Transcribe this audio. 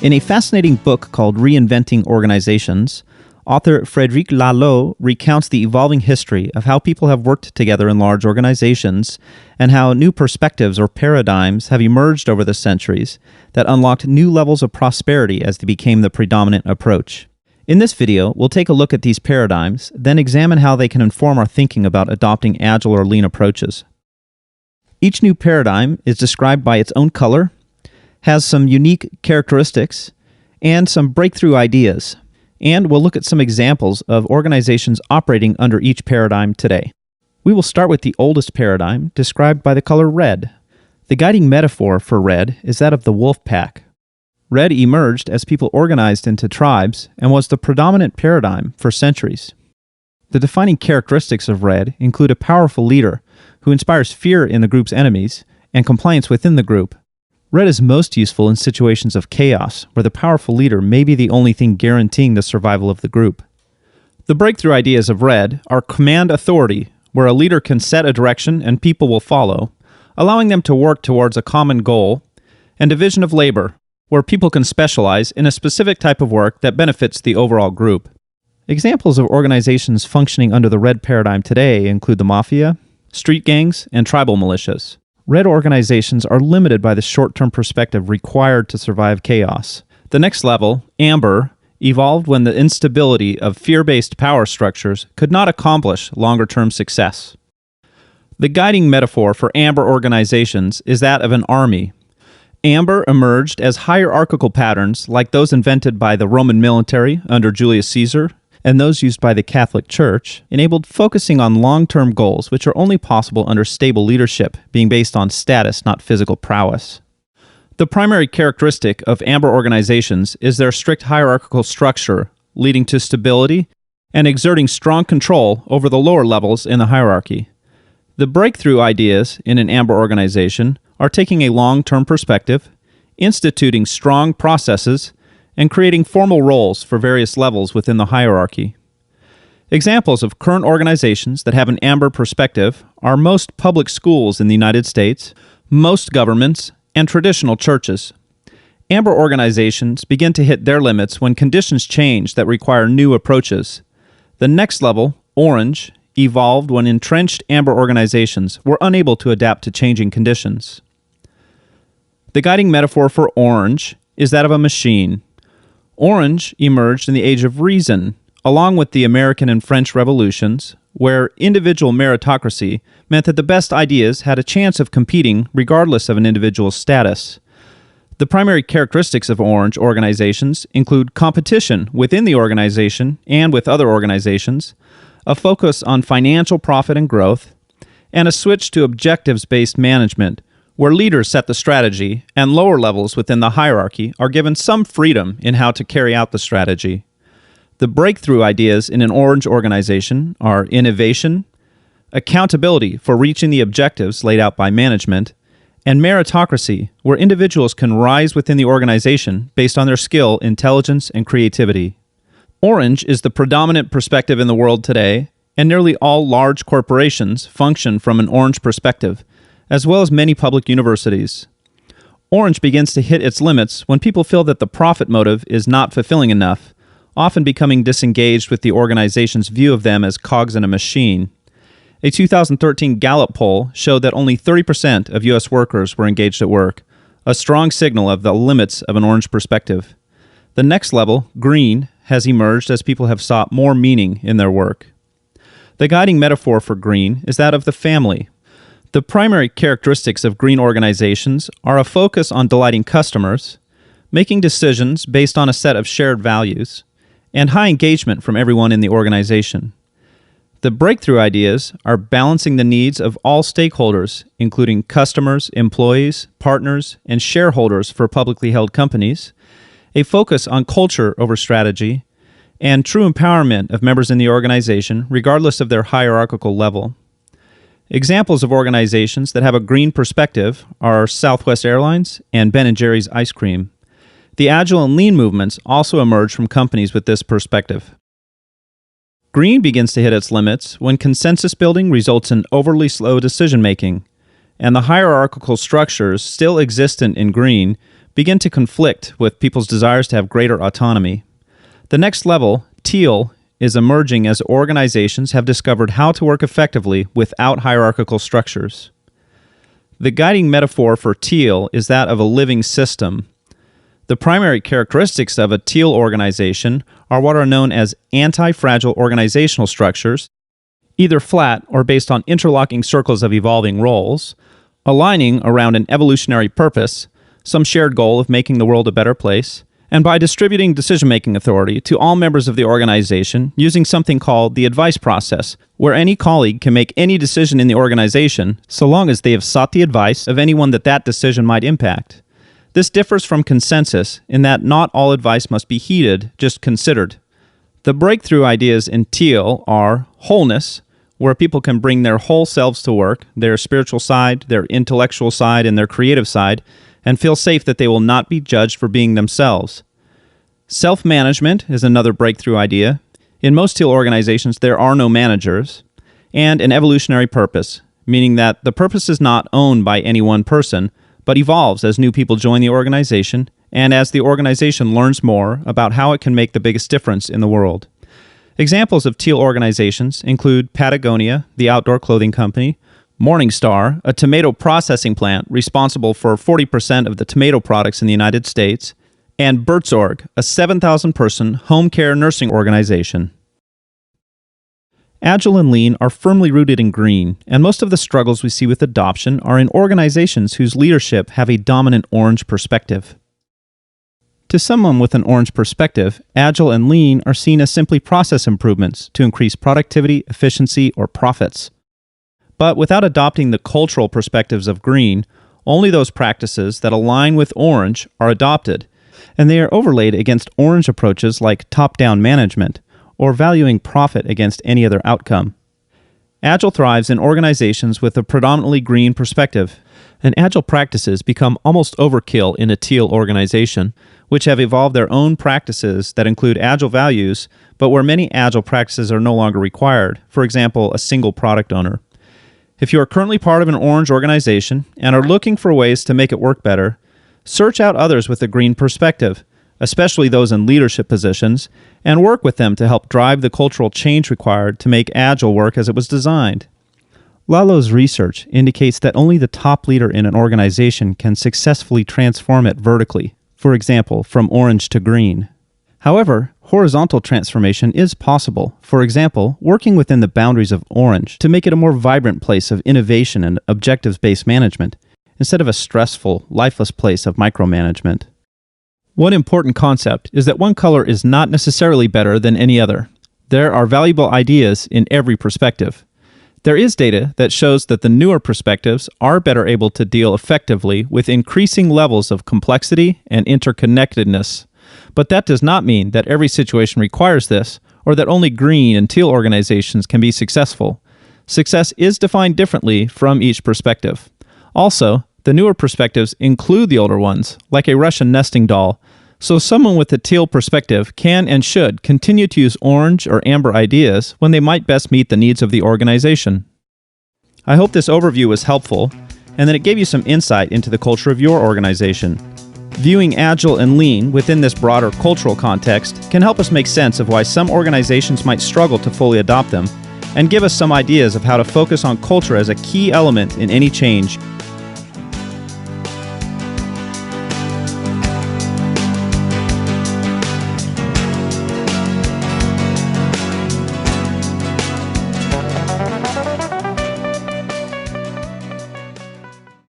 In a fascinating book called Reinventing Organizations, author Frédéric Laloux recounts the evolving history of how people have worked together in large organizations and how new perspectives or paradigms have emerged over the centuries that unlocked new levels of prosperity as they became the predominant approach. In this video, we'll take a look at these paradigms, then examine how they can inform our thinking about adopting agile or lean approaches. Each new paradigm is described by its own color, has some unique characteristics, and some breakthrough ideas. And we'll look at some examples of organizations operating under each paradigm today. We will start with the oldest paradigm, described by the color red. The guiding metaphor for red is that of the wolf pack. Red emerged as people organized into tribes and was the predominant paradigm for centuries. The defining characteristics of red include a powerful leader who inspires fear in the group's enemies and compliance within the group. Red is most useful in situations of chaos, where the powerful leader may be the only thing guaranteeing the survival of the group. The breakthrough ideas of red are command authority, where a leader can set a direction and people will follow, allowing them to work towards a common goal, and division of labor, where people can specialize in a specific type of work that benefits the overall group. Examples of organizations functioning under the red paradigm today include the mafia, street gangs, and tribal militias. Red organizations are limited by the short-term perspective required to survive chaos. The next level, amber, evolved when the instability of fear-based power structures could not accomplish longer-term success. The guiding metaphor for amber organizations is that of an army. Amber emerged as hierarchical patterns like those invented by the Roman military under Julius Caesar and those used by the Catholic Church, enabled focusing on long-term goals which are only possible under stable leadership, being based on status, not physical prowess. The primary characteristic of amber organizations is their strict hierarchical structure, leading to stability and exerting strong control over the lower levels in the hierarchy. The breakthrough ideas in an amber organization are taking a long-term perspective, instituting strong processes, and creating formal roles for various levels within the hierarchy. Examples of current organizations that have an amber perspective are most public schools in the United States, most governments, and traditional churches. Amber organizations begin to hit their limits when conditions change that require new approaches. The next level, orange, evolved when entrenched amber organizations were unable to adapt to changing conditions. The guiding metaphor for orange is that of a machine. Orange emerged in the Age of Reason, along with the American and French revolutions, where individual meritocracy meant that the best ideas had a chance of competing regardless of an individual's status. The primary characteristics of orange organizations include competition within the organization and with other organizations, a focus on financial profit and growth, and a switch to objectives-based management, where leaders set the strategy and lower levels within the hierarchy are given some freedom in how to carry out the strategy. The breakthrough ideas in an orange organization are innovation, accountability for reaching the objectives laid out by management, and meritocracy, where individuals can rise within the organization based on their skill, intelligence, and creativity. Orange is the predominant perspective in the world today, and nearly all large corporations function from an orange perspective, as well as many public universities. Orange begins to hit its limits when people feel that the profit motive is not fulfilling enough, often becoming disengaged with the organization's view of them as cogs in a machine. A 2013 Gallup poll showed that only 30% of U.S. workers were engaged at work, a strong signal of the limits of an orange perspective. The next level, green, has emerged as people have sought more meaning in their work. The guiding metaphor for green is that of the family. The primary characteristics of green organizations are a focus on delighting customers, making decisions based on a set of shared values, and high engagement from everyone in the organization. The breakthrough ideas are balancing the needs of all stakeholders, including customers, employees, partners, and shareholders for publicly held companies, a focus on culture over strategy, and true empowerment of members in the organization regardless of their hierarchical level. Examples of organizations that have a green perspective are Southwest Airlines and Ben & Jerry's Ice Cream. The Agile and Lean movements also emerge from companies with this perspective. Green begins to hit its limits when consensus building results in overly slow decision-making, and the hierarchical structures still existent in green begin to conflict with people's desires to have greater autonomy. The next level, teal, is emerging as organizations have discovered how to work effectively without hierarchical structures. The guiding metaphor for teal is that of a living system. The primary characteristics of a teal organization are what are known as anti-fragile organizational structures, either flat or based on interlocking circles of evolving roles, aligning around an evolutionary purpose, some shared goal of making the world a better place, and by distributing decision-making authority to all members of the organization using something called the advice process, where any colleague can make any decision in the organization so long as they have sought the advice of anyone that decision might impact. This differs from consensus in that not all advice must be heeded, just considered. The breakthrough ideas in teal are wholeness, where people can bring their whole selves to work, their spiritual side, their intellectual side, and their creative side, and feel safe that they will not be judged for being themselves. Self-management is another breakthrough idea. In most teal organizations, there are no managers. And an evolutionary purpose, meaning that the purpose is not owned by any one person, but evolves as new people join the organization and as the organization learns more about how it can make the biggest difference in the world. Examples of teal organizations include Patagonia, the outdoor clothing company, Morningstar, a tomato processing plant responsible for 40% of the tomato products in the United States, and Bertsorg, a 7,000-person home care nursing organization. Agile and Lean are firmly rooted in green, and most of the struggles we see with adoption are in organizations whose leadership have a dominant orange perspective. To someone with an orange perspective, Agile and Lean are seen as simply process improvements to increase productivity, efficiency, or profits. But without adopting the cultural perspectives of green, only those practices that align with orange are adopted, and they are overlaid against orange approaches like top-down management, or valuing profit against any other outcome. Agile thrives in organizations with a predominantly green perspective, and Agile practices become almost overkill in a teal organization, which have evolved their own practices that include Agile values, but where many Agile practices are no longer required, for example, a single product owner. If you are currently part of an orange organization and are looking for ways to make it work better, search out others with a green perspective, especially those in leadership positions, and work with them to help drive the cultural change required to make Agile work as it was designed. Laloux's research indicates that only the top leader in an organization can successfully transform it vertically, for example, from orange to green. However, horizontal transformation is possible, for example, working within the boundaries of orange to make it a more vibrant place of innovation and objectives-based management, instead of a stressful, lifeless place of micromanagement. One important concept is that one color is not necessarily better than any other. There are valuable ideas in every perspective. There is data that shows that the newer perspectives are better able to deal effectively with increasing levels of complexity and interconnectedness. But that does not mean that every situation requires this, or that only green and teal organizations can be successful. Success is defined differently from each perspective. Also, the newer perspectives include the older ones, like a Russian nesting doll, so someone with a teal perspective can and should continue to use orange or amber ideas when they might best meet the needs of the organization. I hope this overview was helpful, and that it gave you some insight into the culture of your organization. Viewing Agile and Lean within this broader cultural context can help us make sense of why some organizations might struggle to fully adopt them, and give us some ideas of how to focus on culture as a key element in any change